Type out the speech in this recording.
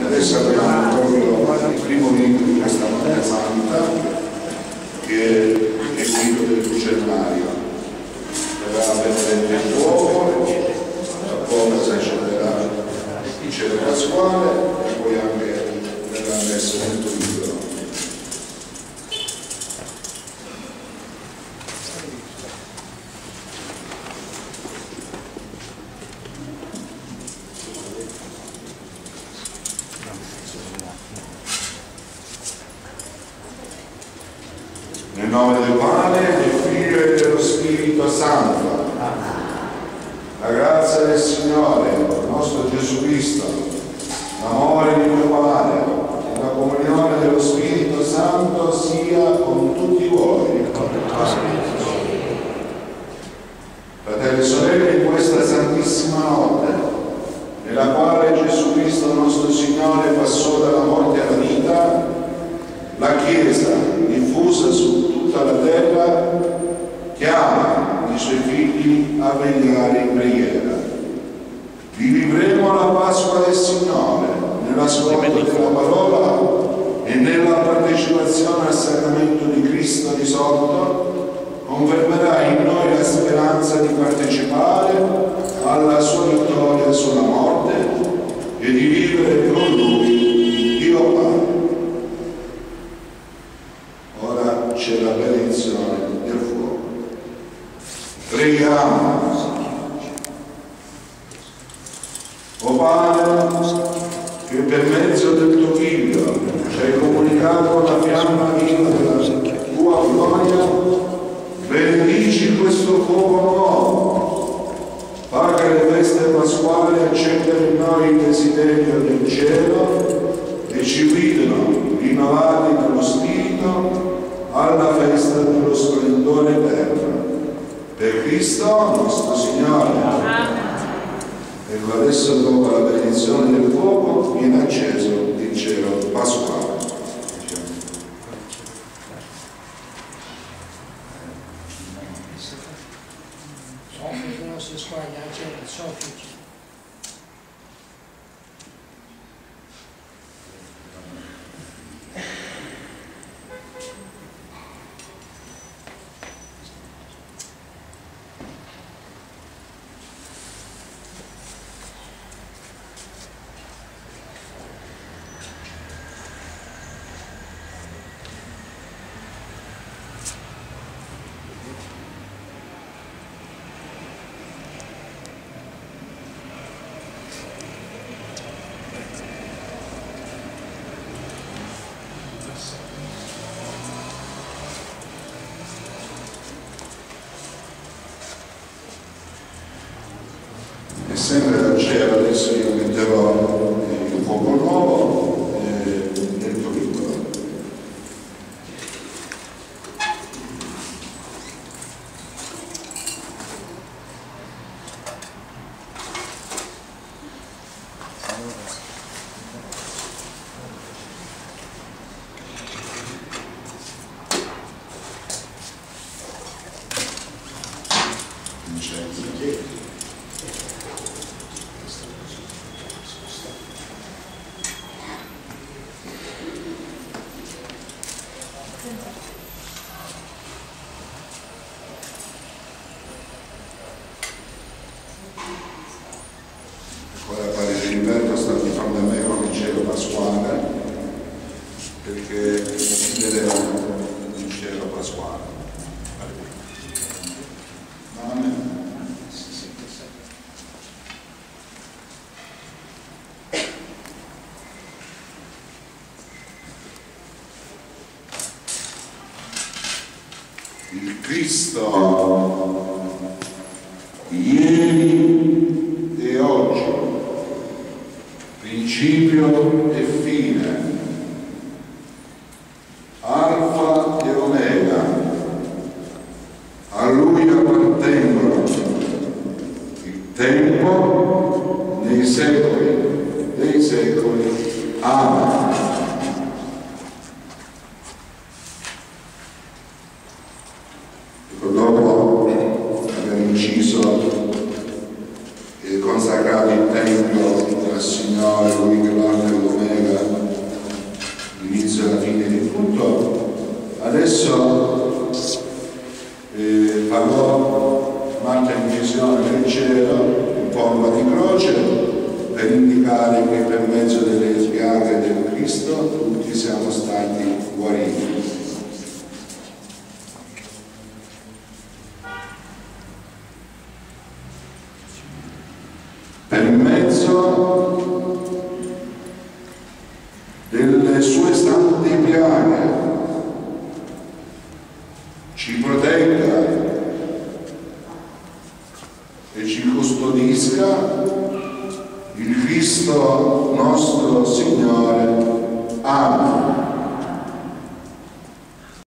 Adesso abbiamo proprio il primo rito di questa notte santa, che è il rito del lucernario. Verrà a benedetto il fuoco, tra poco si accederà il cielo pasquale e poi anche verrà messo tutto il libro. Nel nome del Padre, del Figlio e dello Spirito Santo. La grazia del Signore, nostro Gesù Cristo, l'amore di Dio Padre e la comunione dello Spirito Santo sia con tutti voi. Fratelli e sorelle, in questa santissima notte, nella quale Gesù Cristo, nostro Signore, passò dalla morte alla vita, la Chiesa, diffusa su tutta la terra, chiama i suoi figli a vegliare in preghiera. Vivremo la Pasqua del Signore nell'ascolto della parola e nella partecipazione al sacramento di Cristo risorto. Confermerà in noi la speranza di partecipare alla sua vittoria sulla morte e di vivere con Lui, Dio Padre. Ora c'è la benedizione del fuoco. Preghiamo. O Padre, che per mezzo del tuo Figlio ci hai comunicato la fiamma viva della tua gloria, benedici questo fuoco nuovo, fa che le feste pasquali accendano in noi il desiderio del cielo e ci guidino rinnovati nello Spirito alla festa dello splendore eterno. Per Cristo nostro Signore. Amen. Ecco, adesso dopo la benedizione del fuoco viene acceso il cielo pasquale. Sempre dal cielo adesso io metterò il fuoco nuovo nel tuo piccolo. Ora Padre Gilberto sta di fronte a me con il cielo pasquale, perché vedremo il cielo pasquale. Amen. Il Cristo ieri e oggi, principio e fine, alfa e omega, a lui appartengono il tempo nei secoli dei secoli. Amen. Dopo aver inciso e consacrato il tempio del Signore, lui che l'alfa e l'omega, Cristo tutti siamo stati guariti. Per mezzo delle sue sante piaghe ci protegga e ci custodisca il Cristo nostro Signore. Amen.